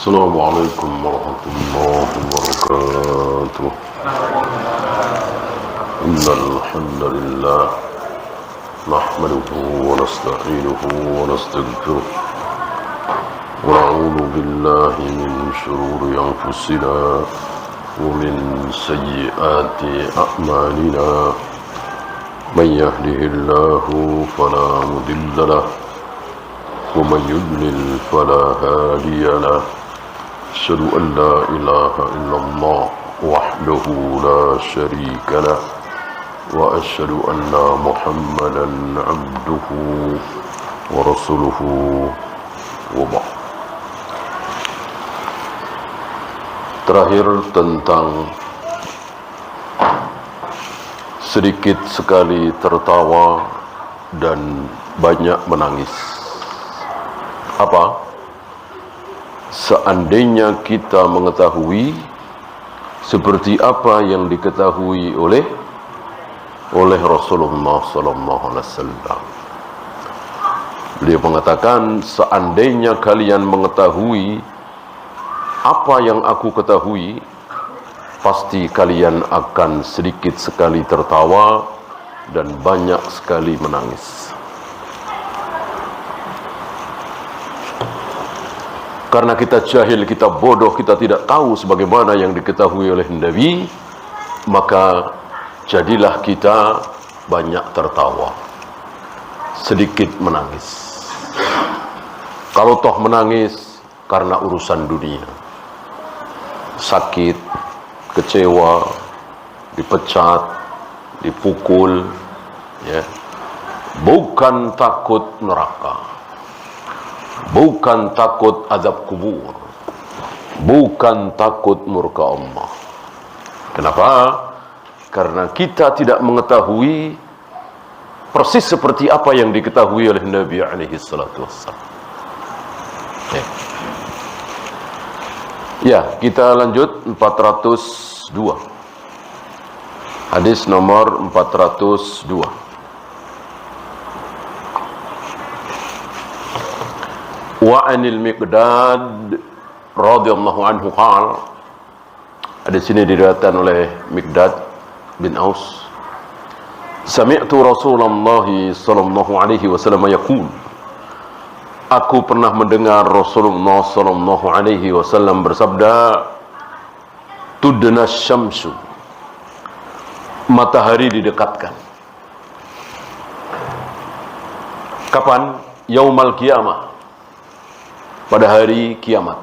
السلام عليكم ورحمة الله وبركاته. إن الحمد لله نحمده ونستعينه ونستغفره ونعوذ بالله من شرور أنفسنا ومن سيئات أعمالنا. من يهده الله فلا مضل له ومن يضلل فلا هادي له. أشهد أن لا إله إلا الله وحده لا شريك له وأشهد أن محمدا عبده ورسوله وبعد. Terakhir tentang sedikit sekali tertawa dan banyak menangis. Apa? Seandainya kita mengetahui seperti apa yang diketahui oleh Rasulullah sallallahu alaihi wasallam. Beliau mengatakan, seandainya kalian mengetahui apa yang aku ketahui, pasti kalian akan sedikit sekali tertawa dan banyak sekali menangis. Karena kita jahil, kita bodoh, kita tidak tahu sebagaimana yang diketahui oleh Nabi, maka jadilah kita banyak tertawa, sedikit menangis. Kalau toh menangis karena urusan dunia, sakit, kecewa, dipecat, dipukul, ya, bukan takut neraka, bukan takut azab kubur, bukan takut murka Allah. Kenapa? Karena kita tidak mengetahui persis seperti apa yang diketahui oleh Nabi alaihi salatu wassalam. Ya, kita lanjut 402. Hadis nomor 402. Wa anil Miqdad radhiyallahu anhu qala, hadis ini diriwayatkan oleh Miqdad bin Aus, sami'tu Rasulullah sallallahu alaihi wasallam yaqul, aku pernah mendengar Rasulullah sallallahu alaihi wasallam bersabda, tudna syamsu, matahari didekatkan. Kapan? Yaumal qiyamah, pada hari kiamat.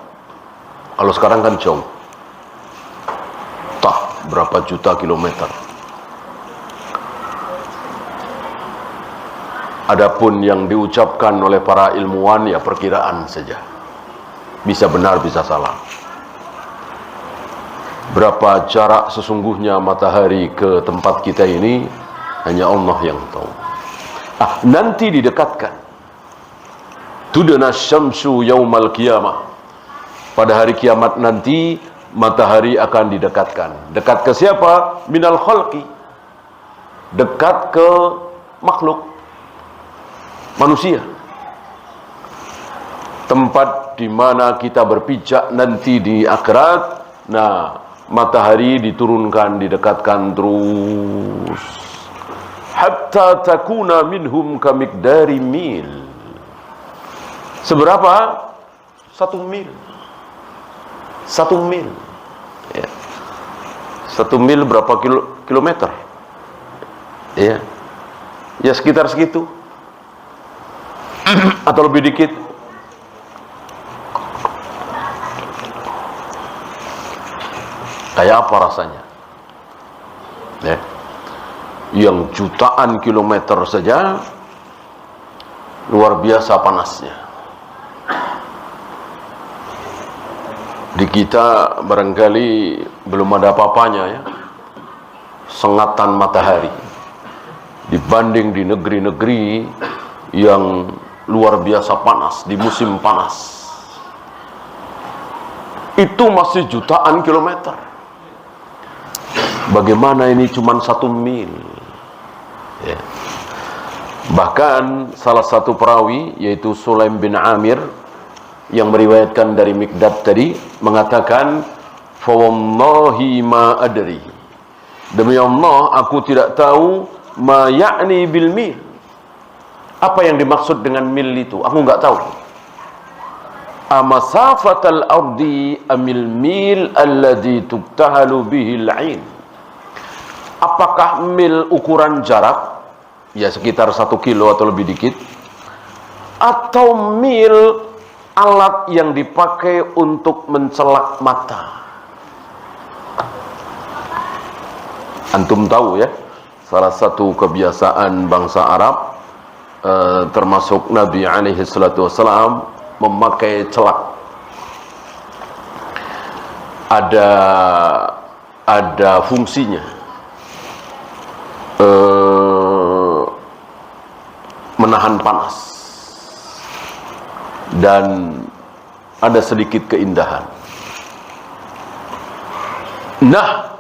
Kalau sekarang kan jauh, tak berapa juta kilometer. Adapun yang diucapkan oleh para ilmuwan ya perkiraan saja, bisa benar bisa salah. Berapa jarak sesungguhnya matahari ke tempat kita ini hanya Allah yang tahu. Nanti didekatkan. Tudna syamsu yaumal qiyamah, pada hari kiamat nanti matahari akan didekatkan. Dekat ke siapa? Minal khalqi, dekat ke makhluk manusia. Tempat di mana kita berpijak nanti di akhirat. Nah, matahari diturunkan, didekatkan terus hatta takuna minhum kamiqdari mil. Seberapa? 1 mil. 1 mil. Ya. 1 mil berapa kilometer? Ya. Ya sekitar segitu. Atau lebih dikit. Kayak apa rasanya? Ya. Yang jutaan kilometer saja luar biasa panasnya. Di kita barangkali belum ada apa-apanya ya, sengatan matahari dibanding di negeri-negeri yang luar biasa panas, di musim panas. Itu masih jutaan kilometer. Bagaimana ini cuma 1 mil ya. Bahkan salah satu perawi, yaitu Sulaim bin Amir, yang meriwayatkan dari Miqdad tadi mengatakan, fa wallahi ma adri, demi Allah aku tidak tahu ma ya'ni bil mil, apa yang dimaksud dengan mil itu, aku nggak tahu. Amasafatal ardi amil mil alladhi tuktahalu bihil ain, apakah mil ukuran jarak, ya sekitar 1 kilo atau lebih dikit, atau mil alat yang dipakai untuk mencelak mata. Antum tahu ya, salah satu kebiasaan bangsa Arab, termasuk Nabi alaihi salatu wassalam, memakai celak. Ada fungsinya, menahan panas dan ada sedikit keindahan. Nah,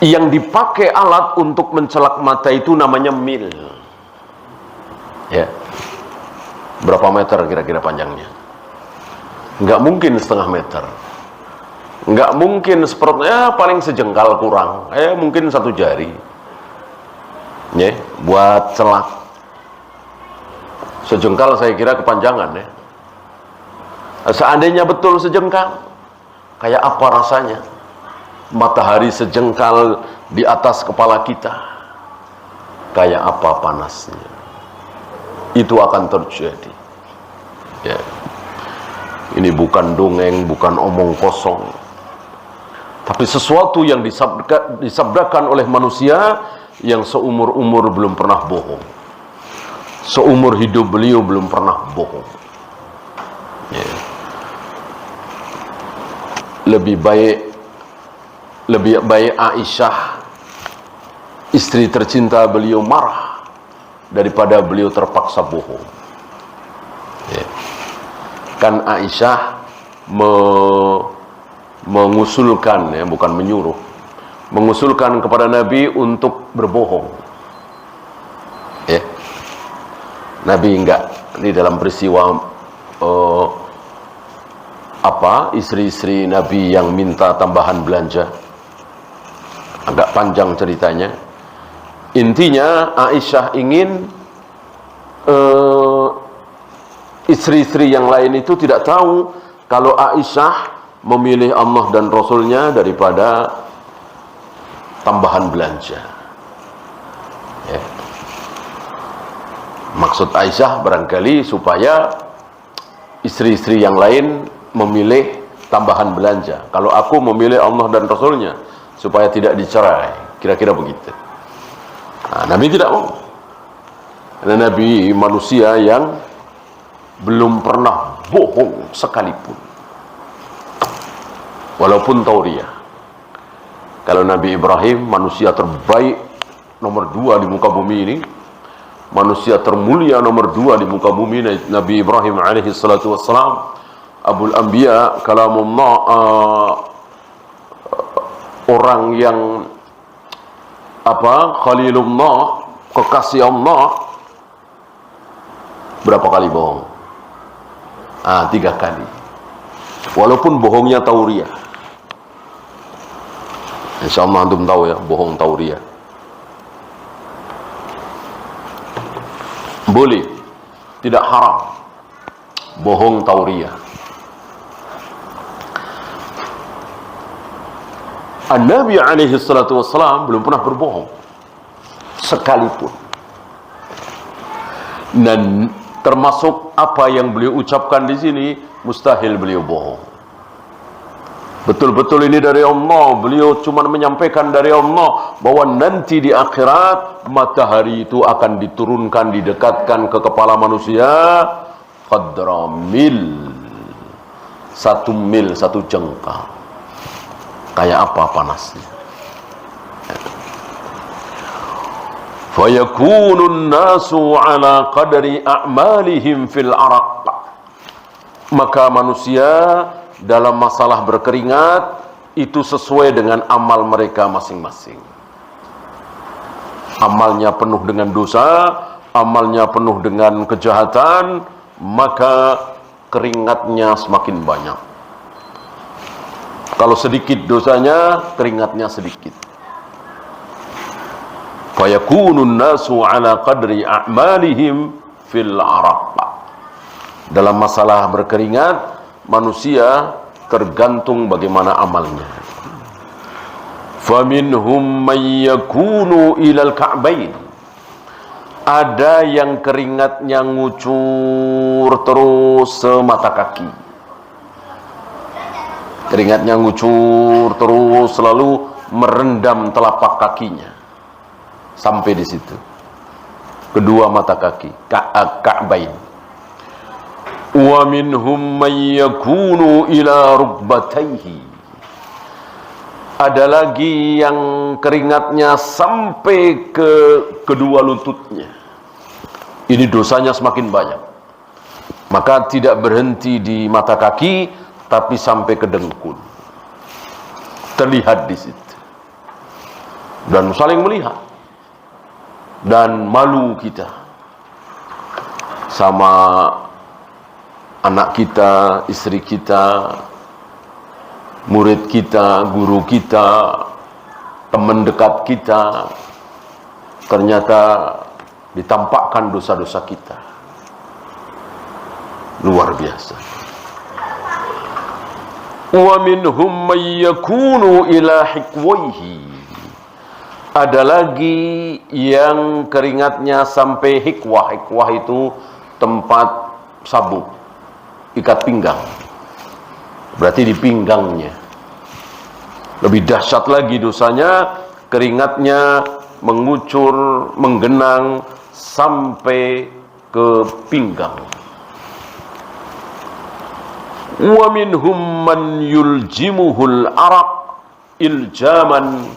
yang dipakai alat untuk mencelak mata itu namanya mil. Ya. Berapa meter kira-kira panjangnya? Nggak mungkin 1/2 meter. Nggak mungkin sepertinya, paling sejengkal kurang. Mungkin 1 jari. Ya, buat celak. Sejengkal saya kira kepanjangan ya. Seandainya betul sejengkal, kayak apa rasanya matahari sejengkal di atas kepala kita? Kayak apa panasnya? Itu akan terjadi. Ya. Ini bukan dongeng, bukan omong kosong, tapi sesuatu yang disabdakan oleh manusia yang seumur-umur belum pernah bohong. Seumur hidup beliau belum pernah bohong. Ya. Lebih baik Aisyah, istri tercinta beliau, marah daripada beliau terpaksa bohong. Ya. Kan Aisyah mengusulkan, ya, bukan menyuruh, mengusulkan kepada Nabi untuk berbohong. Ya. Nabi enggak. Di dalam peristiwa istri-istri Nabi yang minta tambahan belanja, agak panjang ceritanya. Intinya Aisyah ingin istri-istri yang lain itu tidak tahu kalau Aisyah memilih Allah dan Rasulnya daripada tambahan belanja. Ya. Maksud Aisyah barangkali supaya istri-istri yang lain memilih tambahan belanja, kalau aku memilih Allah dan Rasulnya supaya tidak dicerai, kira-kira begitu. Nah, Nabi tidak mau. Karena Nabi manusia yang belum pernah bohong sekalipun, walaupun tauriah. Kalau Nabi Ibrahim, manusia terbaik nomor 2 di muka bumi ini, manusia termulia nomor 2 di muka bumi, Nabi Ibrahim alaihi salatu wassalam, Abul Anbiya, kalamullah, orang yang Khalilullah, kekasih Allah, berapa kali bohong? 3 kali. Walaupun bohongnya tauriah. Insyaallah antum tahu ya, bohong tauriah. Boleh, tidak haram bohong tauriah. Nabi alaihi salatu wassalam belum pernah berbohong sekalipun. Dan termasuk apa yang beliau ucapkan di sini, mustahil beliau bohong. Betul-betul ini dari Allah. Beliau cuma menyampaikan dari Allah bahwa nanti di akhirat matahari itu akan diturunkan, didekatkan ke kepala manusia qadra mil, 1 mil, 1 jengkal. Kayak apa panasnya? Fayakunun nasu ala qadri a'malihim fil araq. Maka manusia dalam masalah berkeringat itu sesuai dengan amal mereka masing-masing. Amalnya penuh dengan dosa, amalnya penuh dengan kejahatan, maka keringatnya semakin banyak. Kalau sedikit dosanya, keringatnya sedikit. Fayakunun nasu ala qadri a'malihim fil araq. Dalam masalah berkeringat, manusia tergantung bagaimana amalnya. Faminhum may yakunu ilal ka'bain. Ada yang keringatnya ngucur terus semata kaki. Keringatnya ngucur terus, selalu merendam telapak kakinya sampai di situ, kedua mata kaki, ka'bain. Wa minhum may yakunu ila rukbatayhi. Ada lagi yang keringatnya sampai ke kedua lututnya. Ini dosanya semakin banyak. Maka tidak berhenti di mata kaki, tapi sampai ke dengkul. Terlihat di situ. Dan saling melihat. Dan malu kita sama anak kita, istri kita, murid kita, guru kita, teman dekat kita. Ternyata ditampakkan dosa-dosa kita. Luar biasa. Wa minhum may yakunu ila hikwaihi. Ada lagi yang keringatnya sampai hikwah. Hikwah itu tempat sabuk, ikat pinggang. Berarti di pinggangnya. Lebih dahsyat lagi dosanya, keringatnya mengucur, menggenang sampai ke pinggang. Wa minhum man yuljimuhul araq iljaman.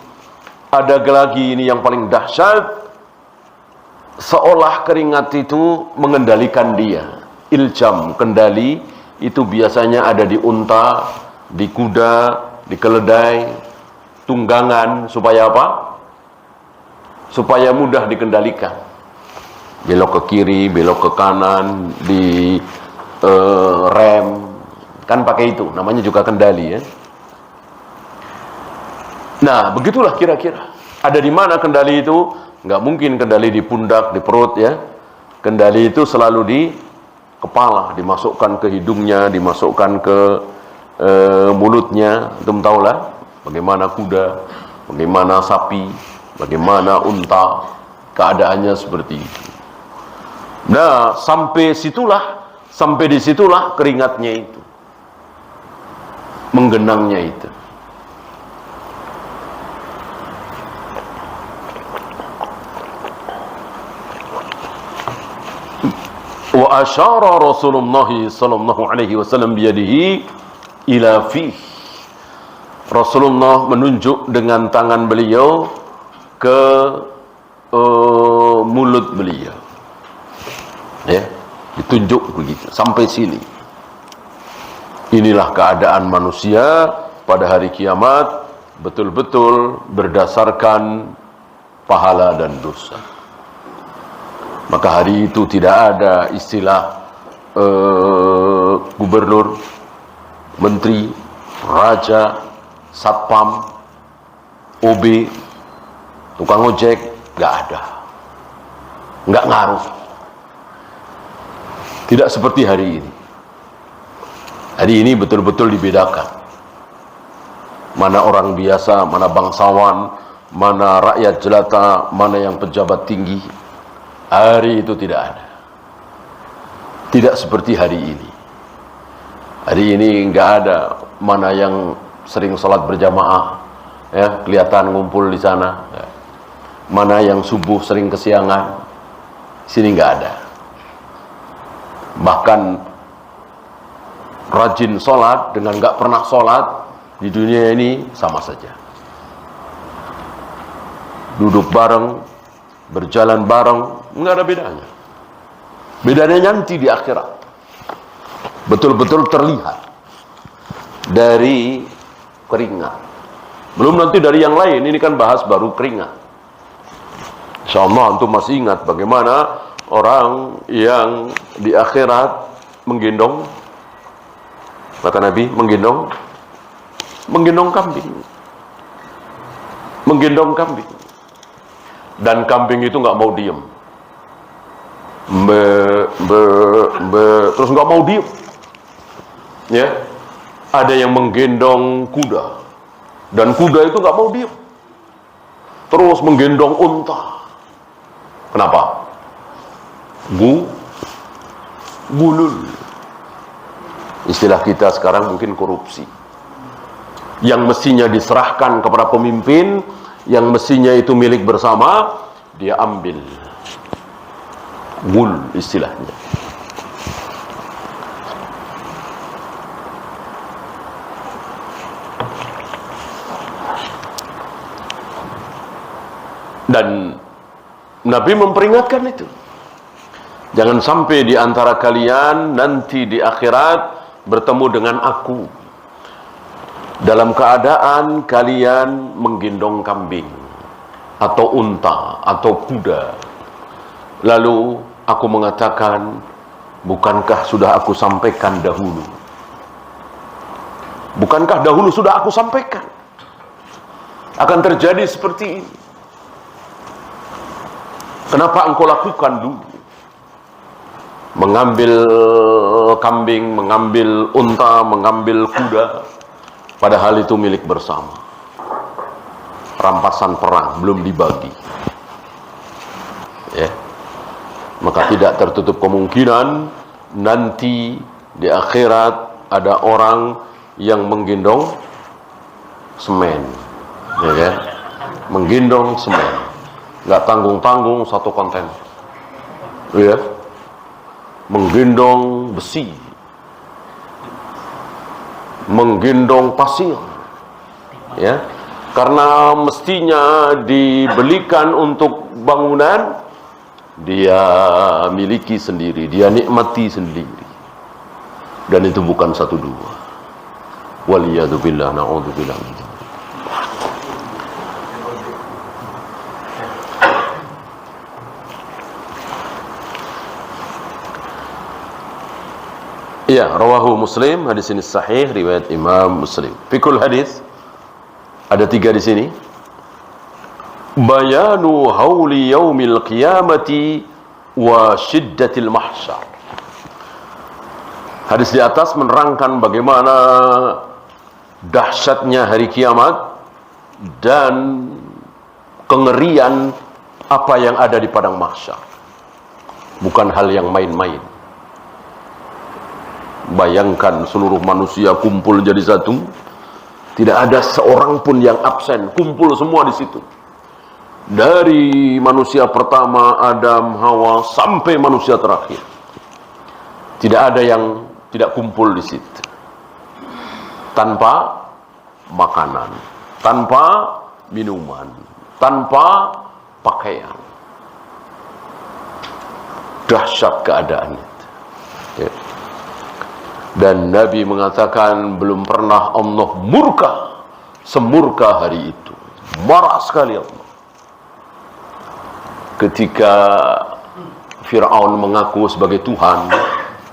Ada lagi ini yang paling dahsyat, seolah keringat itu mengendalikan dia. Iljam, kendali, itu biasanya ada di unta, di kuda, di keledai, tunggangan, supaya apa? Supaya mudah dikendalikan. Belok ke kiri, belok ke kanan, di rem, kan pakai itu, namanya juga kendali ya. Nah, begitulah kira-kira. Ada di mana kendali itu? Nggak mungkin kendali di pundak, di perut ya. Kendali itu selalu di kepala, dimasukkan ke hidungnya, dimasukkan ke mulutnya. Antum tahulah bagaimana kuda, bagaimana sapi, bagaimana unta, keadaannya seperti itu. Nah, sampai disitulah keringatnya itu, menggenangnya itu. Wa asyara Rasulullah sallallahu alaihi wasallam biyadihi ila fih. Rasulullah menunjuk dengan tangan beliau ke mulut beliau. Ya, ditunjuk begitu sampai sini. Inilah keadaan manusia pada hari kiamat, betul-betul berdasarkan pahala dan dosa. Maka hari itu tidak ada istilah gubernur, menteri, raja, satpam, OB, tukang ojek, nggak ada. Nggak ngaruh. Tidak seperti hari ini. Hari ini betul-betul dibedakan. Mana orang biasa, mana bangsawan, mana rakyat jelata, mana yang pejabat tinggi. Hari itu tidak ada. Tidak seperti hari ini. Hari ini nggak ada mana yang sering sholat berjamaah, ya, kelihatan ngumpul di sana. Ya. Mana yang subuh sering kesiangan, sini nggak ada. Bahkan rajin sholat dengan nggak pernah sholat di dunia ini sama saja. Duduk bareng, berjalan bareng, nggak ada bedanya. Bedanya nanti di akhirat. Betul-betul terlihat dari keringat. Belum nanti dari yang lain, ini kan bahas baru keringat. Insyaallah antum masih ingat bagaimana orang yang di akhirat menggendong, kata Nabi, menggendong kambing. Menggendong kambing. Dan kambing itu nggak mau diem. Terus nggak mau diem. Ya. Ada yang menggendong kuda. Dan kuda itu nggak mau diem. Terus menggendong unta. Kenapa? Gulul. Istilah kita sekarang mungkin korupsi. Yang mestinya diserahkan kepada pemimpin, yang mestinya itu milik bersama, dia ambil. Gul istilahnya. Dan Nabi memperingatkan itu. Jangan sampai di antara kalian nanti di akhirat bertemu dengan aku dalam keadaan kalian menggendong kambing atau unta atau kuda. Lalu aku mengatakan, bukankah sudah aku sampaikan dahulu? Bukankah dahulu sudah aku sampaikan akan terjadi seperti ini? Kenapa engkau lakukan dulu? Mengambil kambing, mengambil unta, mengambil kuda, padahal itu milik bersama. Rampasan perang belum dibagi. Ya. Maka tidak tertutup kemungkinan nanti di akhirat ada orang yang menggendong semen, ya kan? Menggendong semen, nggak tanggung-tanggung satu konten, ya. Menggendong besi, menggendong pasir, ya, karena mestinya dibelikan untuk bangunan, dia miliki sendiri, dia nikmati sendiri, dan itu bukan satu dua. Waliyadzubillah, na'udzubillah. Ya, rawahu Muslim, hadis ini sahih, riwayat Imam Muslim. Fikul hadis ada 3 di sini. Bayanu hauli yaumil qiyamati wa syiddatil mahsyar. Hadis di atas menerangkan bagaimana dahsyatnya hari kiamat dan kengerian apa yang ada di padang mahsyar. Bukan hal yang main-main. Bayangkan seluruh manusia kumpul jadi satu, tidak ada seorang pun yang absen, kumpul semua di situ. Dari manusia pertama Adam, Hawa sampai manusia terakhir, tidak ada yang tidak kumpul di situ. Tanpa makanan, tanpa minuman, tanpa pakaian. Dahsyat keadaan itu. Ya. Dan Nabi mengatakan belum pernah Allah murka semurka hari itu. Marah sekali Allah. Ketika Fir'aun mengaku sebagai Tuhan,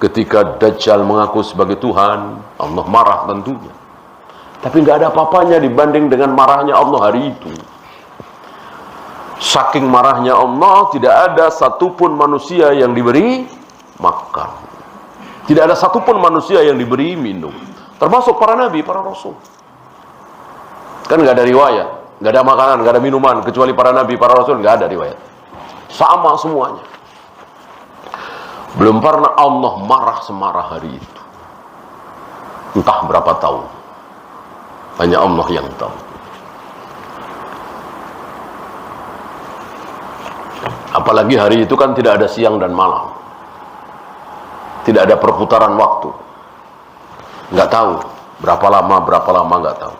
ketika Dajjal mengaku sebagai Tuhan, Allah marah tentunya. Tapi nggak ada apa-apanya dibanding dengan marahnya Allah hari itu. Saking marahnya Allah, tidak ada satupun manusia yang diberi makan. Tidak ada satupun manusia yang diberi minum. Termasuk para nabi, para rasul. Kan nggak ada riwayat, nggak ada makanan, nggak ada minuman, kecuali para nabi, para rasul, nggak ada riwayat. Sama semuanya. Belum pernah Allah marah semarah hari itu. Entah berapa tahun. Hanya Allah yang tahu. Apalagi hari itu kan tidak ada siang dan malam. Tidak ada perputaran waktu. Nggak tahu berapa lama nggak tahu.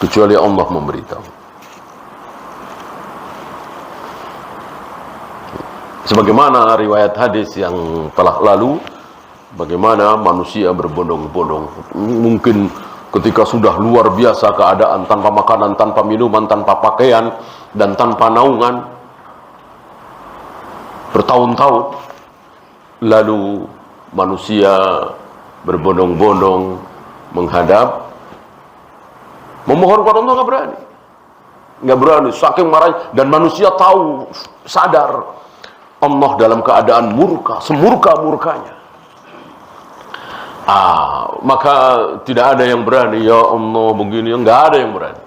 Kecuali Allah memberitahu. Sebagaimana riwayat hadis yang telah lalu, bagaimana manusia berbondong-bondong. Mungkin ketika sudah luar biasa keadaan, tanpa makanan, tanpa minuman, tanpa pakaian, dan tanpa naungan, bertahun-tahun, lalu manusia berbondong-bondong menghadap, memohon kepada Allah, nggak berani, saking marahnya. Dan manusia tahu, sadar Allah dalam keadaan murka, semurka-murkanya. Maka tidak ada yang berani, ya Allah begini, nggak ada yang berani.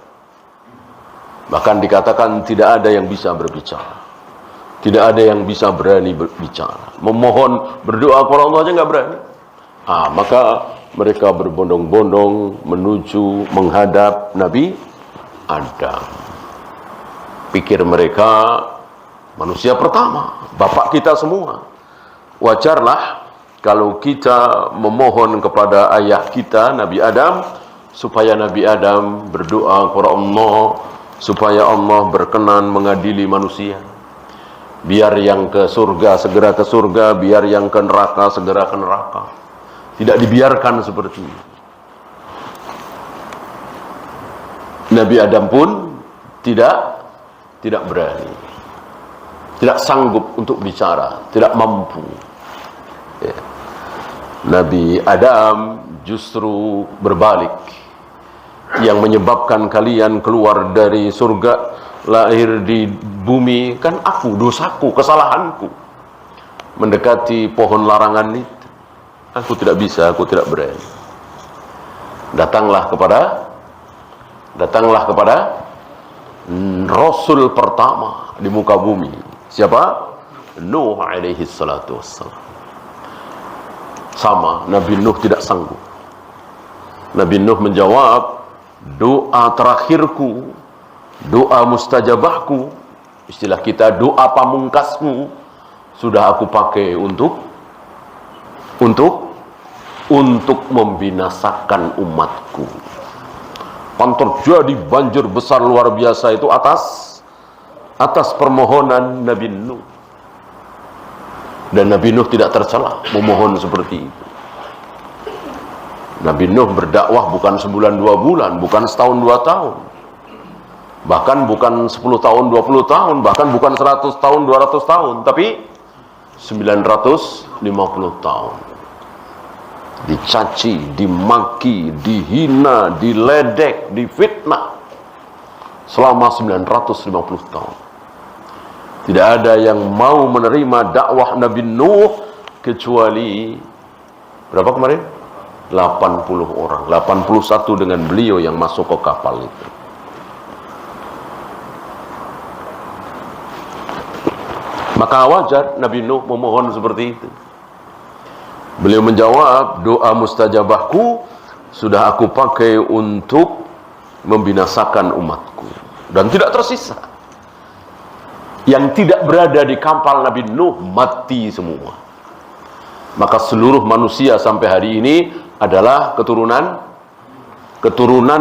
Bahkan dikatakan tidak ada yang bisa berbicara, tidak ada yang bisa berani berbicara, memohon, berdoa kepada Allah aja nggak berani. Maka mereka berbondong-bondong menuju menghadap Nabi Adam. Pikir mereka manusia pertama, bapak kita semua. Wajarlah kalau kita memohon kepada ayah kita Nabi Adam, supaya Nabi Adam berdoa kepada Allah, supaya Allah berkenan mengadili manusia. Biar yang ke surga segera ke surga, biar yang ke neraka segera ke neraka. Tidak dibiarkan seperti ini. Nabi Adam pun tidak berani, tidak sanggup untuk bicara, tidak mampu. Nabi Adam justru berbalik. Yang menyebabkan kalian keluar dari surga, lahir di bumi, kan aku, dosaku, kesalahanku. Mendekati pohon larangan itu, aku tidak bisa, aku tidak berani. Datanglah kepada Rasul pertama di muka bumi. Siapa? Nuh alaihi salatu wassalam. Sama, Nabi Nuh tidak sanggup. Nabi Nuh menjawab, doa terakhirku, doa mustajabahku, istilah kita doa pamungkasku, sudah aku pakai untuk membinasakan umatku. Kan terjadi banjir besar luar biasa itu atas permohonan Nabi Nuh. Dan Nabi Nuh tidak tercela memohon seperti itu. Nabi Nuh berdakwah bukan sebulan 2 bulan, bukan setahun 2 tahun, bahkan bukan 10 tahun 20 tahun, bahkan bukan 100 tahun 200 tahun, tapi 950 tahun. Dicaci, dimaki, dihina, diledek, difitnah selama 950 tahun. Tidak ada yang mau menerima dakwah Nabi Nuh kecuali berapa kemarin? 80 orang, 81 dengan beliau yang masuk ke kapal itu. Maka wajar Nabi Nuh memohon seperti itu. Beliau menjawab, doa mustajabahku sudah aku pakai untuk membinasakan umatku, dan tidak tersisa. Yang tidak berada di kapal Nabi Nuh mati semua. Maka seluruh manusia sampai hari ini adalah keturunan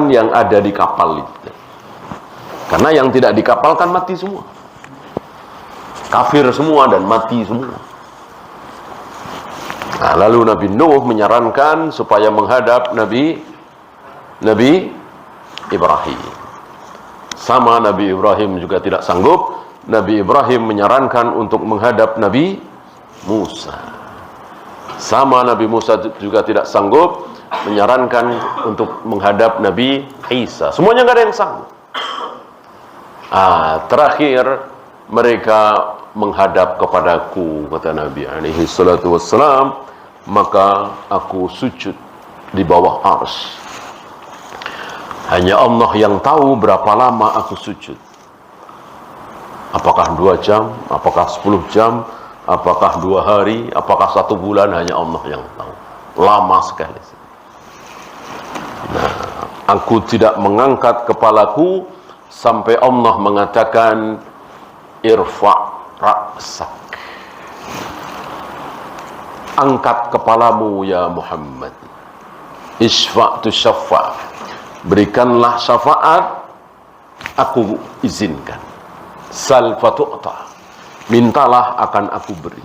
yang ada di kapal itu. Karena yang tidak di kapal kan mati semua, kafir semua dan mati semua. Nah, lalu Nabi Nuh menyarankan supaya menghadap Nabi Ibrahim. Sama, Nabi Ibrahim juga tidak sanggup. Nabi Ibrahim menyarankan untuk menghadap Nabi Musa. Sama, Nabi Musa juga tidak sanggup, menyarankan untuk menghadap Nabi Isa. Semuanya nggak ada yang sanggup. Terakhir mereka menghadap kepadaku, kata Nabi alaihi salatu wassalam, maka aku sujud di bawah arsy. Hanya Allah yang tahu berapa lama aku sujud. Apakah 2 jam, apakah 10 jam, apakah 2 hari, apakah 1 bulan, hanya Allah yang tahu. Lama sekali. Nah, aku tidak mengangkat kepalaku sampai Allah mengatakan, irfa' ra'sak. Angkat kepalamu ya Muhammad. Isfa'tu syafa'. Berikanlah syafaat, aku izinkan. Sal fatu'ta. Mintalah akan aku beri.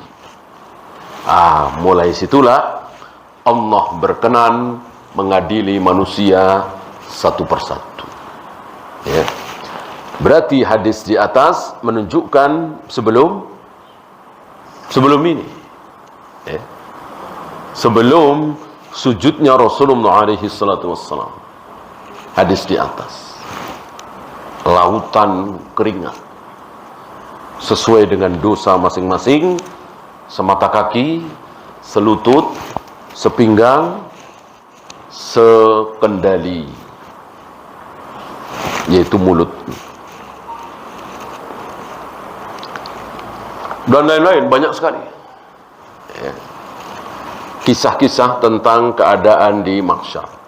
Mulai situlah Allah berkenan mengadili manusia satu persatu. Ya. Berarti hadis di atas menunjukkan sebelum sebelum ini, ya, sebelum sujudnya Rasulullah alaihi salatu wassalam. Hadis di atas, lautan keringat sesuai dengan dosa masing-masing, semata kaki, selutut, sepinggang, sekendali, yaitu mulut, dan lain-lain, banyak sekali, ya, kisah-kisah tentang keadaan di mahsyar.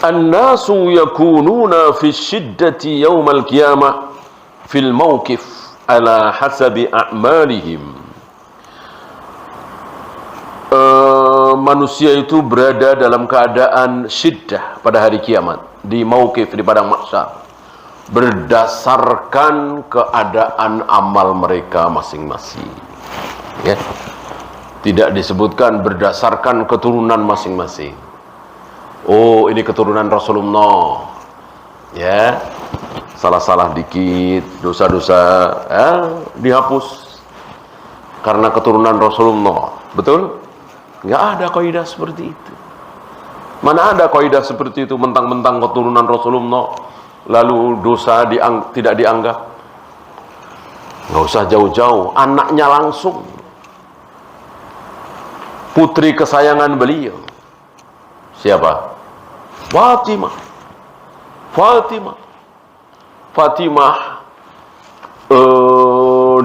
An-nasu yakununa fi syiddati yawmal qiyamah fil mawqif ala hasabi a'malihim. Manusia itu berada dalam keadaan syiddah pada hari kiamat, di mauqif, di padang mahsyar, berdasarkan keadaan amal mereka masing-masing, ya. Tidak disebutkan berdasarkan keturunan masing-masing. Oh, ini keturunan Rasulullah, ya, salah-salah dikit, dosa-dosa, ya, dihapus karena keturunan Rasulullah. Betul? Nggak ada kaidah seperti itu. Mana ada kaidah seperti itu, mentang-mentang keturunan Rasulullah lalu dosa tidak dianggap. Nggak usah jauh-jauh, anaknya langsung, putri kesayangan beliau, siapa? Fatimah.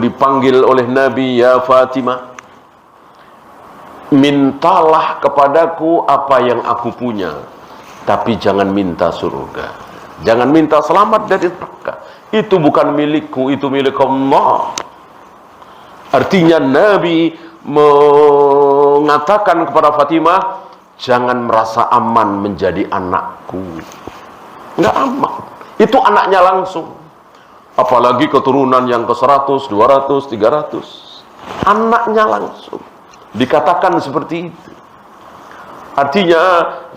Dipanggil oleh Nabi, ya Fatimah, mintalah kepadaku apa yang aku punya, tapi jangan minta surga, jangan minta selamat dari neraka. Itu bukan milikku, itu milik Allah. Artinya Nabi mengatakan kepada Fatimah, jangan merasa aman menjadi anakku. Nggak aman. Itu anaknya langsung. Apalagi keturunan yang ke 100, 200, 300. Anaknya langsung. Dikatakan seperti itu. Artinya,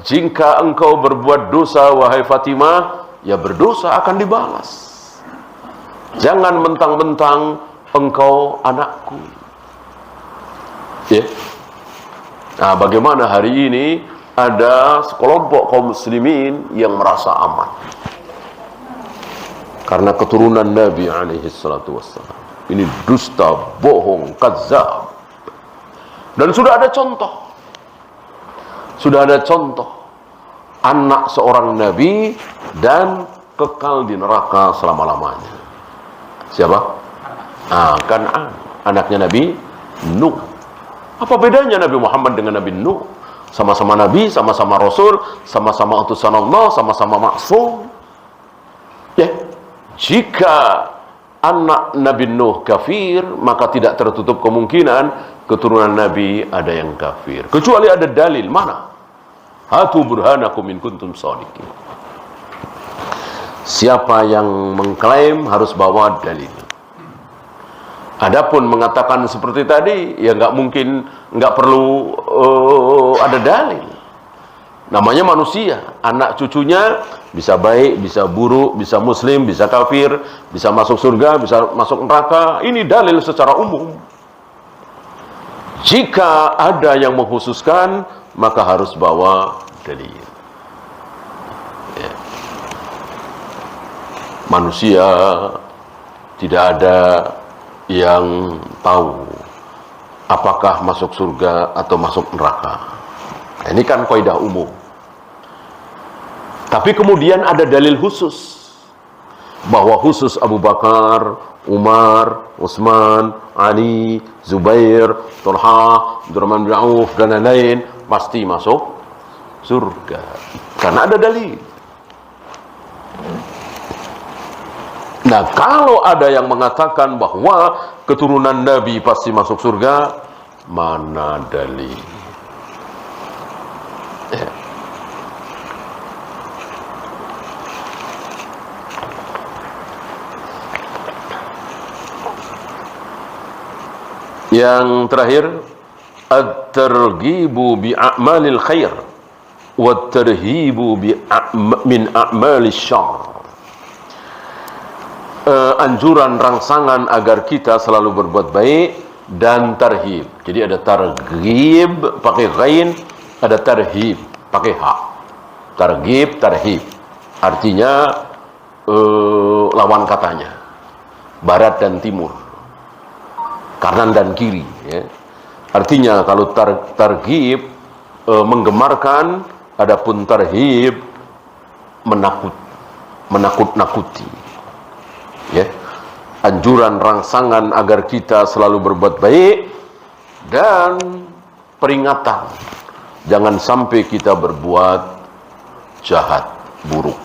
jika engkau berbuat dosa, wahai Fatimah, ya berdosa akan dibalas. Jangan mentang-mentang engkau anakku. Ya. Nah, bagaimana hari ini ada sekelompok kaum muslimin yang merasa aman karena keturunan Nabi alaihi salatu wassalam. Ini dusta, bohong, kadzab. Dan sudah ada contoh. Sudah ada contoh anak seorang nabi dan kekal di neraka selama-lamanya. Siapa? Kan'an, anaknya Nabi Nuh. Apa bedanya Nabi Muhammad dengan Nabi Nuh? Sama-sama Nabi, sama-sama Rasul, sama-sama utusan Allah, sama-sama maksum. Ya, jika anak Nabi Nuh kafir, maka tidak tertutup kemungkinan keturunan Nabi ada yang kafir. Kecuali ada dalil. Mana? Hatu burhanakum in kuntum shadiqin. Siapa yang mengklaim harus bawa dalil. Adapun mengatakan seperti tadi, ya nggak mungkin, nggak perlu ada dalil. Namanya manusia, anak cucunya bisa baik, bisa buruk, bisa muslim, bisa kafir, bisa masuk surga, bisa masuk neraka. Ini dalil secara umum. Jika ada yang mengkhususkan, maka harus bawa dalil. Ya. Manusia tidak ada yang tahu apakah masuk surga atau masuk neraka. Ini kan kaidah umum. Tapi kemudian ada dalil khusus, bahwa khusus Abu Bakar, Umar, Utsman, Ali, Zubair, Talha, Abdurrahman bin Auf, dan lain-lain pasti masuk surga karena ada dalil. Nah, kalau ada yang mengatakan bahwa keturunan Nabi pasti masuk surga, mana dalil? Ya. Yang terakhir, at-targhibu bi a'malil khair wa at-tarhibu min a'malis syarr. anjuran, rangsangan agar kita selalu berbuat baik, dan tarhib. Jadi ada targhib pakai ghain, ada tarhib pakai ha. Targhib, tarhib. Artinya lawan katanya. Barat dan timur. Kanan dan kiri, ya. Artinya kalau targhib menggemarkan, adapun tarhib menakut-nakuti. Ya. Anjuran, rangsangan agar kita selalu berbuat baik, dan peringatan jangan sampai kita berbuat jahat, buruk.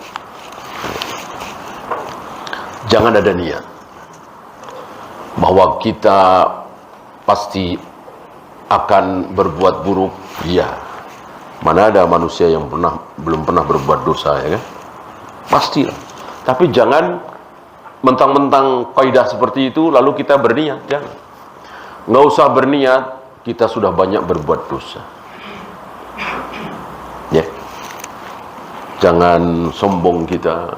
Jangan ada niat bahwa kita pasti akan berbuat buruk. Ya, mana ada manusia yang belum pernah berbuat dosa, ya kan? Pastilah. Tapi jangan mentang-mentang kaidah seperti itu lalu kita berniat. Jangan. Nggak usah berniat, kita sudah banyak berbuat dosa. Ya. Jangan sombong kita.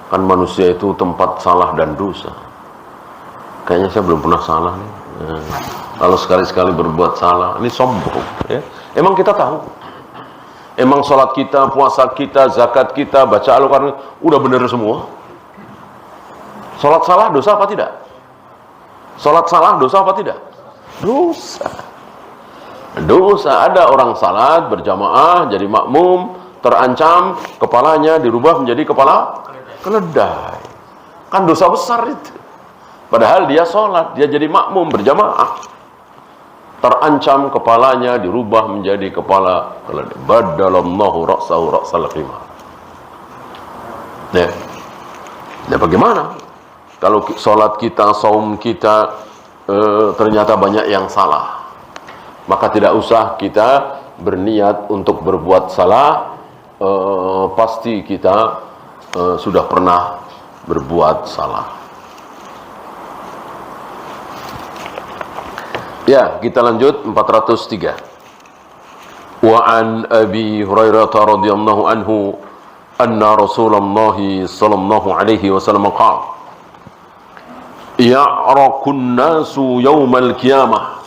Kan manusia itu tempat salah dan dosa. Kayaknya saya belum pernah salah nih. Kalau sekali-sekali berbuat salah, ini sombong. Ya. Emang kita tahu. Emang sholat kita, puasa kita, zakat kita, baca Al-Quran, udah bener semua. Sholat salah dosa apa tidak? Sholat salah dosa apa tidak? Dosa. Dosa. Ada orang salat berjamaah jadi makmum, terancam kepalanya dirubah menjadi kepala keledai. Kan dosa besar itu. Padahal dia sholat, dia jadi makmum berjamaah, terancam kepalanya dirubah menjadi kepala keledai. Badalallahu ra'sahu ra'sal himar. Nah, bagaimana kalau sholat kita, saum kita ternyata banyak yang salah? Maka tidak usah kita berniat untuk berbuat salah. Pasti kita sudah pernah berbuat salah. Ya, kita lanjut 403. Wa an Abi Hurairah radhiyallahu anhu anna Rasulullah sallallahu alaihi wasallam qala ya'raqun nasu yaumal qiyamah.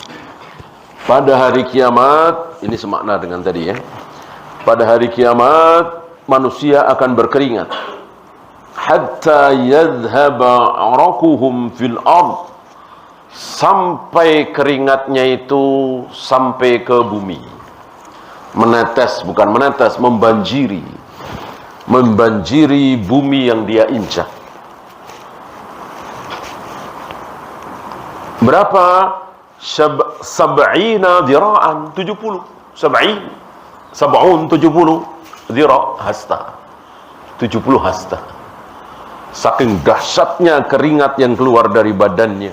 Pada hari kiamat, ini semakna dengan tadi, ya. Pada hari kiamat manusia akan berkeringat hatta yadhhaba 'araquhum fil ard, sampai keringatnya itu sampai ke bumi. Menetes, bukan menetes, membanjiri bumi yang dia injak. Berapa? Sab'ina dira'an, 70. Sab'un 70 dira' hasta. 70 hasta. Saking dahsyatnya keringat yang keluar dari badannya.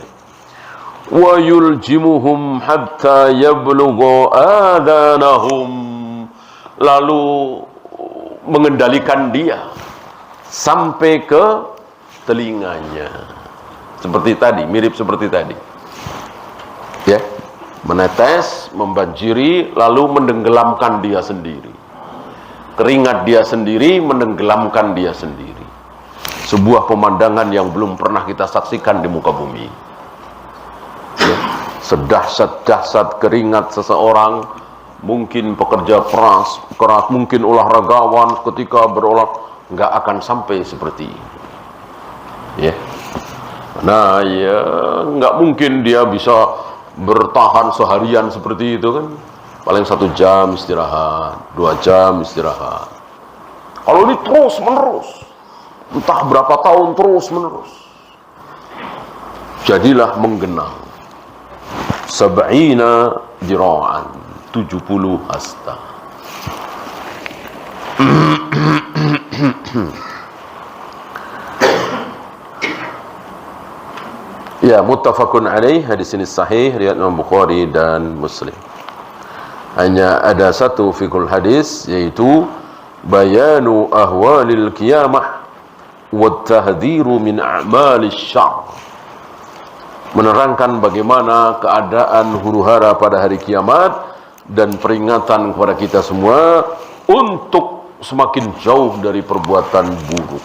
Wa yuljimuhum hatta yablugha adhanahum. Lalu mengendalikan dia sampai ke telinganya. Seperti tadi, mirip seperti tadi. Ya, menetes, membanjiri, lalu menenggelamkan dia sendiri. Keringat dia sendiri menenggelamkan dia sendiri. Sebuah pemandangan yang belum pernah kita saksikan di muka bumi. Ya, sedahsyat-dahsyat keringat seseorang, mungkin pekerja keras, mungkin olahragawan, ketika nggak akan sampai seperti ini. Ya. Nah, ya nggak mungkin dia bisa bertahan seharian seperti itu, kan. Paling 1 jam istirahat, 2 jam istirahat. Kalau ini terus menerus, entah berapa tahun terus menerus, jadilah menggenang. Sab'ina dira'an, 70 hasta. Ya, muttafaqun alaih, hadis ini sahih riwayat Imam Bukhari dan Muslim. Hanya ada satu fikul hadis, yaitu bayanu ahwalil qiyamah wa tahdhiru min a'malis syarr. Menerangkan bagaimana keadaan huru-hara pada hari kiamat dan peringatan kepada kita semua untuk semakin jauh dari perbuatan buruk.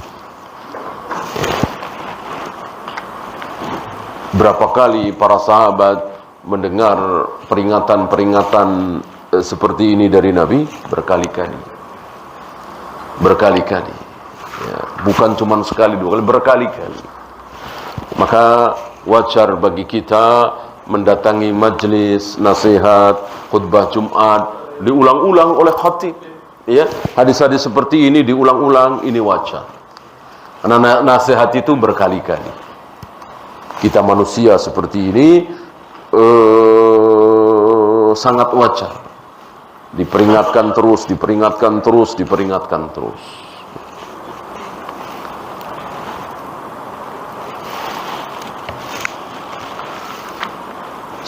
Berapa kali para sahabat mendengar peringatan-peringatan seperti ini dari Nabi? Berkali-kali. Berkali-kali. Ya, bukan cuma sekali, dua kali, berkali-kali. Maka wajar bagi kita mendatangi majelis nasihat, khutbah Jumat, diulang-ulang oleh khatib. Ya, hadis-hadis seperti ini diulang-ulang, ini wajar. Karena nasihat itu berkali-kali. Kita manusia seperti ini sangat wajar. Diperingatkan terus, diperingatkan terus, diperingatkan terus.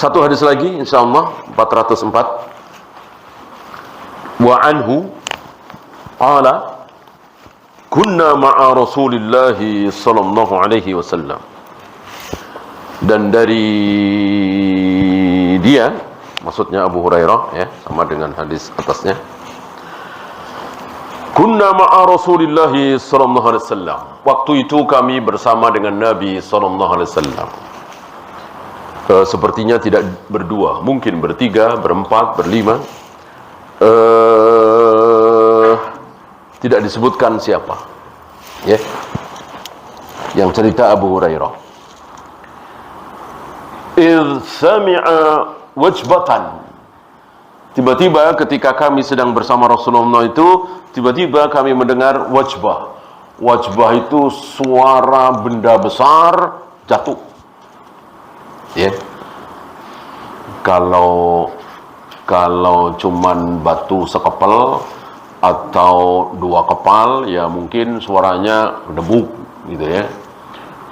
Satu hadis lagi, insyaallah 404. Wa anhu qala kunna ma'a Rasulillah sallallahu alaihi wasallam. Dan dari dia, maksudnya Abu Hurairah, ya, sama dengan hadis atasnya. Kunna ma'a Rasulillah sallallahu alaihi wasallam. Waktu itu kami bersama dengan Nabi sallallahu alaihi wasallam. Sepertinya tidak berdua, mungkin bertiga, berempat, berlima. Tidak disebutkan siapa. Ya. Yang cerita Abu Hurairah. Idh sami'a wajbatan. Tiba-tiba ketika kami sedang bersama Rasulullah itu, tiba-tiba kami mendengar wajbah. Wajbah itu suara benda besar jatuh. Ya. Kalau cuman batu sekepel atau dua kepal, ya mungkin suaranya debuk gitu ya.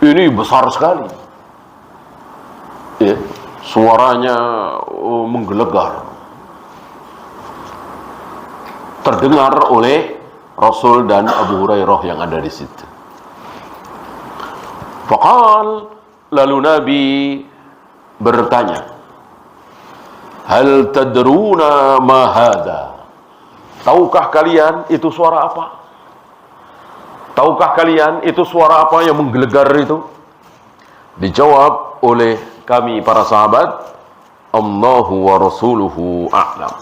Ini besar sekali. Ya, suaranya menggelegar, terdengar oleh Rasul dan Abu Hurairah yang ada di situ. Faqal, lalu Nabi bertanya, hal tadruna ma hadha? Tahukah kalian itu suara apa? Tahukah kalian itu suara apa yang menggelegar itu? Dijawab oleh kami para sahabat, Allahu wa rasuluhu a'lam.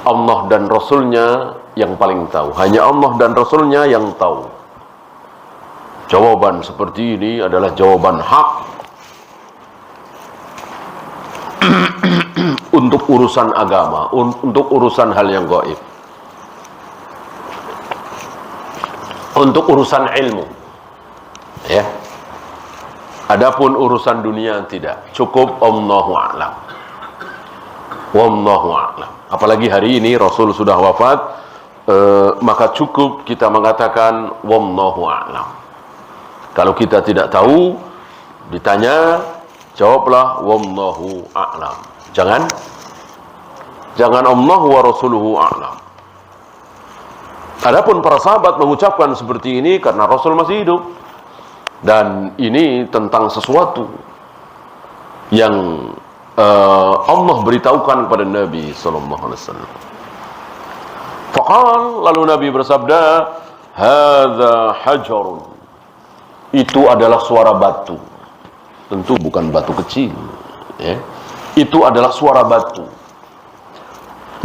Allah dan Rasulnya yang paling tahu. Hanya Allah dan Rasulnya yang tahu. Jawaban seperti ini adalah jawaban hak untuk urusan agama, untuk urusan hal yang gaib, untuk urusan ilmu. Ya. Adapun urusan dunia tidak. Cukup Allahu a'lam. Wallahu a'lam. Apalagi hari ini Rasul sudah wafat, maka cukup kita mengatakan wallahu a'lam. Kalau kita tidak tahu, ditanya, jawablah wallahu a'lam. Jangan Allah wa rasuluhu a'lam. Adapun para sahabat mengucapkan seperti ini karena Rasul masih hidup. Dan ini tentang sesuatu yang Allah beritahukan kepada Nabi sallallahu alaihi wasallam. Faqal, lalu Nabi bersabda, hadza hajarun. Itu adalah suara batu. Tentu bukan batu kecil, ya. Itu adalah suara batu.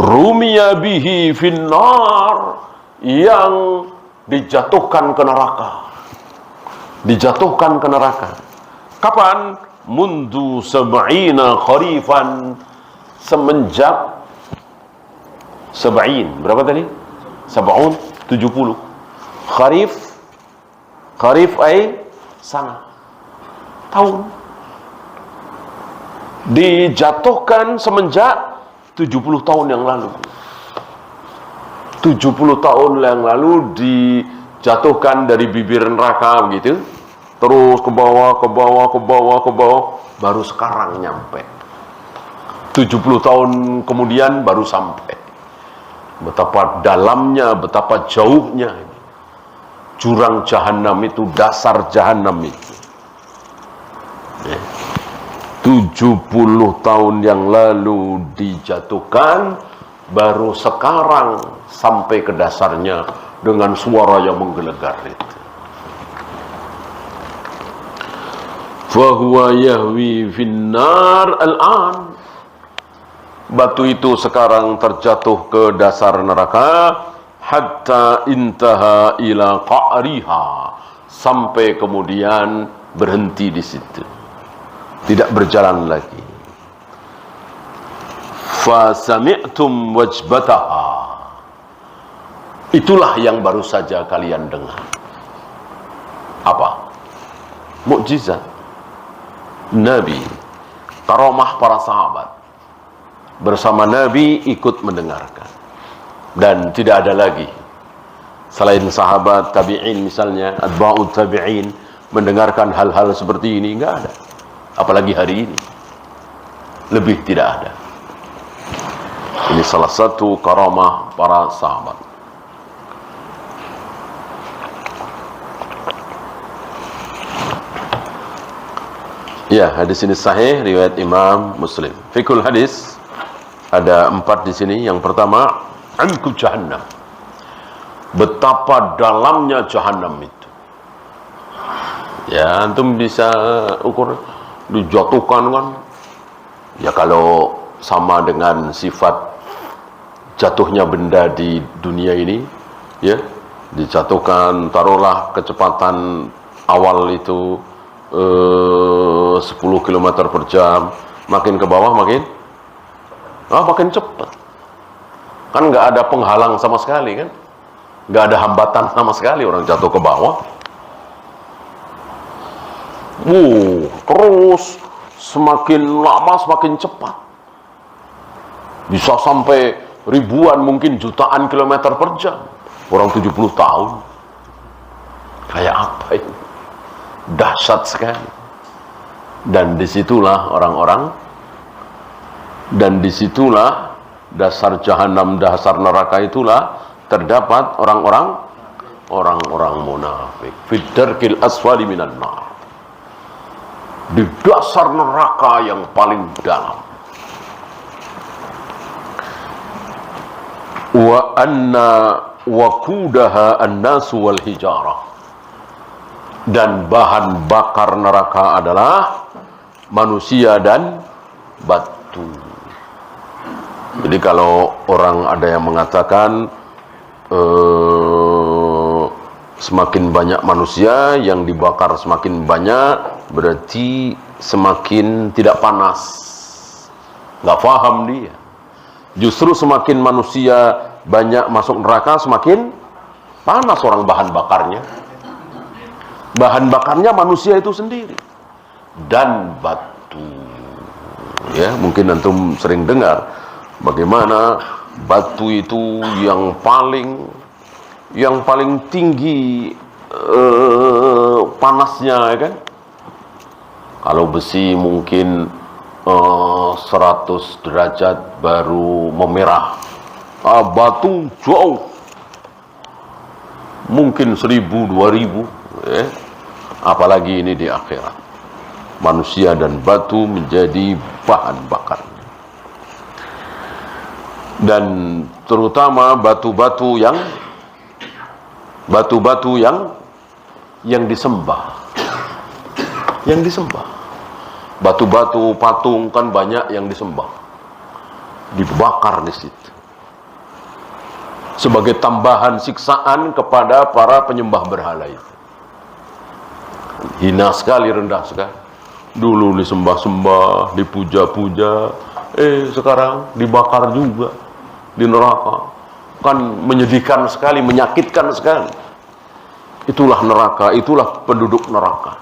Rumiya bihi finnar, yang dijatuhkan ke neraka. Dijatuhkan ke neraka. Kapan? Mundu sab'ina kharifan, semenjak sab'in. Berapa tadi? Sab'un, 70. Kharif ay sana, tahun. Dijatuhkan semenjak 70 tahun yang lalu. 70 tahun yang lalu dijatuhkan dari bibir neraka begitu. Terus ke bawah, baru sekarang nyampe. 70 tahun kemudian baru sampai. Betapa dalamnya, betapa jauhnya jurang jahanam itu, dasar jahanam itu. 70 tahun yang lalu dijatuhkan, baru sekarang sampai ke dasarnya dengan suara yang menggelegar itu. fahuwa yahwi finnar al-an. Batu itu sekarang terjatuh ke dasar neraka, hatta intaha ila qa'riha, sampai kemudian berhenti di situ, tidak berjalan lagi. Fa sami'tum wajbataha, itulah yang baru saja kalian dengar. Apa? Mukjizat Nabi, karamah para sahabat. Bersama Nabi ikut mendengarkan. Dan tidak ada lagi selain sahabat, tabi'in misalnya, atba'ut tabi'in, mendengarkan hal-hal seperti ini, enggak ada. Apalagi hari ini, lebih tidak ada. Ini salah satu karamah para sahabat. Ya, hadis ini sahih, riwayat Imam Muslim. Fikul hadis ada 4 di sini. Yang pertama, anku jahannam, betapa dalamnya jahannam itu. Ya, antum bisa ukur, dijatuhkan kan. Ya, kalau sama dengan sifat jatuhnya benda di dunia ini, ya, dijatuhkan, taruhlah kecepatan awal itu 10 km per jam, makin ke bawah makin cepat. Kan nggak ada penghalang sama sekali kan, nggak ada hambatan sama sekali orang jatuh ke bawah. Terus semakin lama semakin cepat, bisa sampai ribuan, mungkin jutaan kilometer per jam. Orang 70 tahun, kayak apa ini? Dahsyat sekali. Dan disitulah orang-orang, dan disitulah dasar jahanam, dasar neraka itulah terdapat orang-orang munafik. Fidarkil asfali minan nar, di dasar neraka yang paling dalam. Wa anna waqudaha an-nasu wal hijarah, dan bahan bakar neraka adalah manusia dan batu. Jadi kalau orang ada yang mengatakan semakin banyak manusia yang dibakar semakin banyak, berarti semakin tidak panas. Nggak paham dia. Justru semakin manusia banyak masuk neraka, semakin panas orang bahan bakarnya. Bahan bakarnya manusia itu sendiri dan batu. Ya, mungkin antum sering dengar bagaimana batu itu yang paling tinggi panasnya, ya kan? Kalau besi mungkin 100 derajat baru memerah. Batu jauh, mungkin 1000, 2000, ya. Apalagi ini di akhirat. Manusia dan batu menjadi bahan bakarnya. Dan terutama batu-batu yang disembah. Yang disembah. Batu-batu patung kan banyak yang disembah. Dibakar di situ. Sebagai tambahan siksaan kepada para penyembah berhala itu. Hina sekali, rendah sekali. Dulu disembah-sembah, dipuja-puja, sekarang dibakar juga di neraka. Kan menyedihkan sekali, menyakitkan sekali. Itulah neraka, itulah penduduk neraka.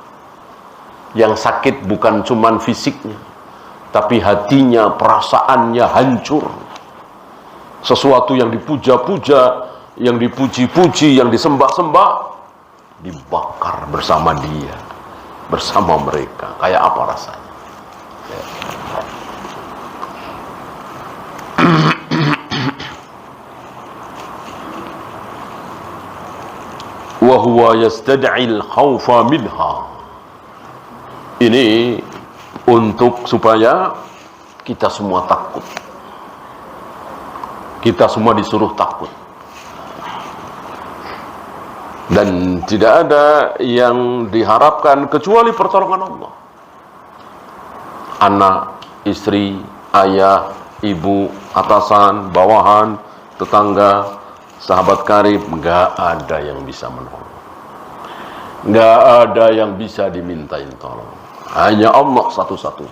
Yang sakit bukan cuman fisiknya, tapi hatinya, perasaannya hancur. Sesuatu yang dipuja-puja, yang dipuji-puji, yang disembah-sembah, dibakar bersama dia, bersama mereka. Kayak apa rasanya? Ya. Wa huwa yastad'il khawfa minha. Ini untuk supaya kita semua takut. Kita semua disuruh takut. Dan tidak ada yang diharapkan kecuali pertolongan Allah. anak, istri, ayah, ibu, atasan, bawahan, tetangga, sahabat karib, nggak ada yang bisa menolong. Nggak ada yang bisa dimintain tolong. Hanya Allah satu-satu.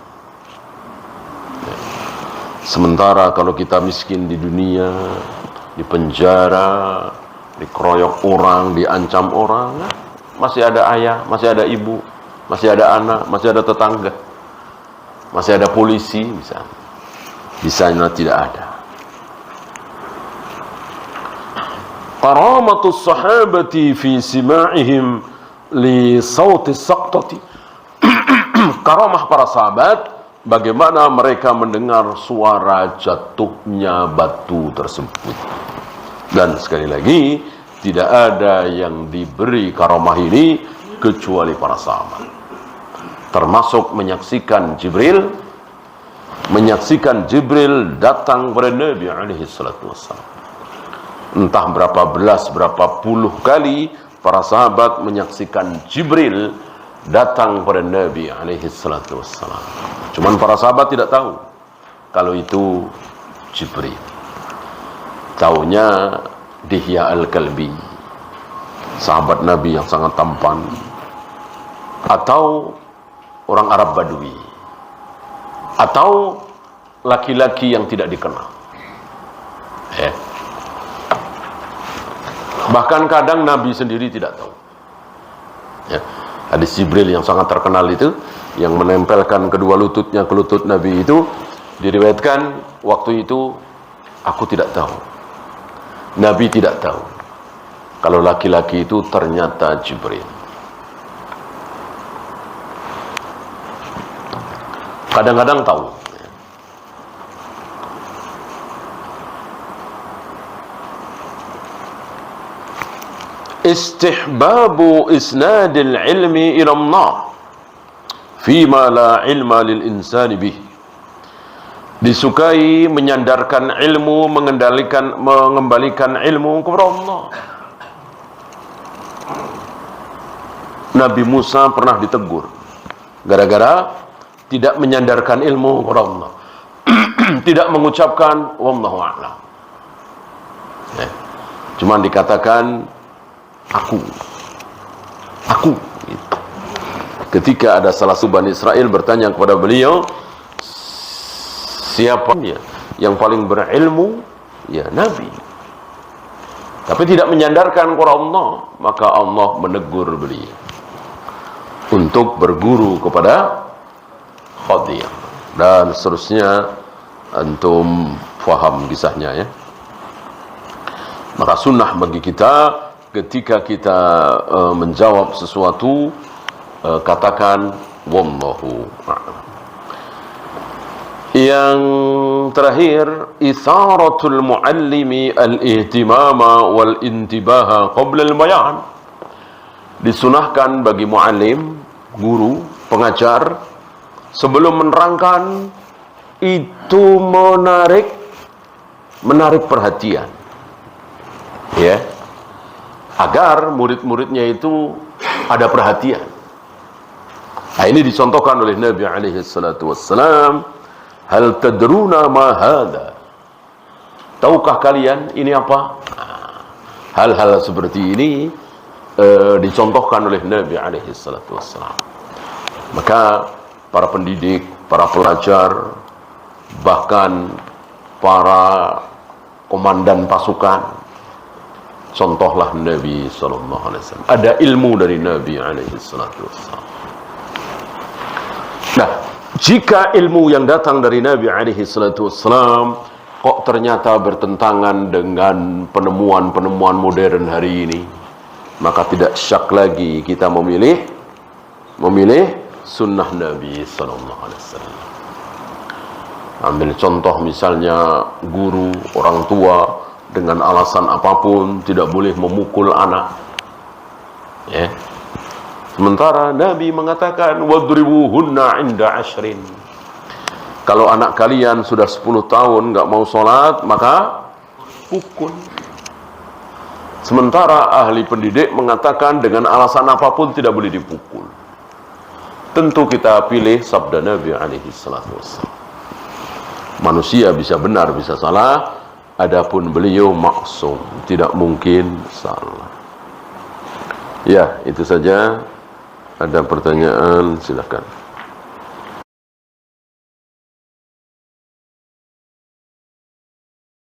Sementara kalau kita miskin di dunia, di penjara, dikeroyok orang, diancam orang, masih ada ayah, masih ada ibu, masih ada anak, masih ada tetangga, masih ada polisi, misalnya. Bisanya tidak ada. Karamatus sahabati fi sima'ihim li sautis saqtati. Karamah para sahabat, bagaimana mereka mendengar suara jatuhnya batu tersebut. Dan sekali lagi, tidak ada yang diberi karamah ini kecuali para sahabat. Termasuk menyaksikan Jibril datang kepada Nabi alaihi salatu wassalam. Entah berapa belas, berapa puluh kali para sahabat menyaksikan Jibril datang kepada Nabi alaihi salatu wassalam. Cuman para sahabat tidak tahu kalau itu Jibril. Taunya Dihya al-Kalbi, sahabat Nabi yang sangat tampan, atau orang Arab Badui, atau laki-laki yang tidak dikenal. Bahkan kadang Nabi sendiri tidak tahu. Hadis Jibril yang sangat terkenal itu, yang menempelkan kedua lututnya ke lutut Nabi itu, diriwayatkan waktu itu aku tidak tahu, Nabi tidak tahu kalau laki-laki itu ternyata Jibril. Kadang-kadang tahu. Istihbabu isnadil ilmi ila Allah fima la ilma lil insani bih. Disukai menyandarkan ilmu, mengembalikan ilmu kepada Allah. Nabi Musa pernah ditegur gara-gara tidak menyandarkan ilmu kepada Allah. Tidak mengucapkan wallahu a'lam. Cuman dikatakan aku. Ketika ada salah satu Bani Israel bertanya kepada beliau, siapa dia yang paling berilmu? Ya, Nabi. Tapi tidak menyandarkan kepada Allah, maka Allah menegur beliau untuk berguru kepada Khadir. Dan seterusnya, antum faham kisahnya ya. Maka sunnah bagi kita ketika kita menjawab sesuatu, katakan wallahu a'lam. Yang terakhir, itharatul muallimi al-ihtimama wal intibaha qabla al-bayan. Disunahkan bagi muallim, guru, pengajar, sebelum menerangkan itu menarik perhatian, ya, agar murid-muridnya itu ada perhatian. Nah, ini dicontohkan oleh Nabi alaihi salatu wassalam. Hal tadruna ma hadha? Tahukah kalian ini apa? Hal-hal seperti ini dicontohkan oleh Nabi alaihi salatu wassalam. Maka para pendidik, para pelajar, bahkan para komandan pasukan, contohlah Nabi sallallahu alaihi wasallam. Ada ilmu dari Nabi alaihi salatu wassalam. Nah, jika ilmu yang datang dari Nabi alaihi salatu wassalam kok ternyata bertentangan dengan penemuan-penemuan modern hari ini, maka tidak syak lagi kita memilih sunnah Nabi sallallahu alaihi wasallam. Ambil contoh misalnya guru, orang tua dengan alasan apapun tidak boleh memukul anak. Ya. Sementara Nabi mengatakan wadribuhunna 'inda 'ashrin. Kalau anak kalian sudah 10 tahun enggak mau sholat, maka pukul. Sementara ahli pendidik mengatakan dengan alasan apapun tidak boleh dipukul. tentu kita pilih sabda Nabi alaihi salatu wassalam. Manusia bisa benar, bisa salah, adapun beliau maksum, tidak mungkin salah. Ya, itu saja. Ada pertanyaan, silakan.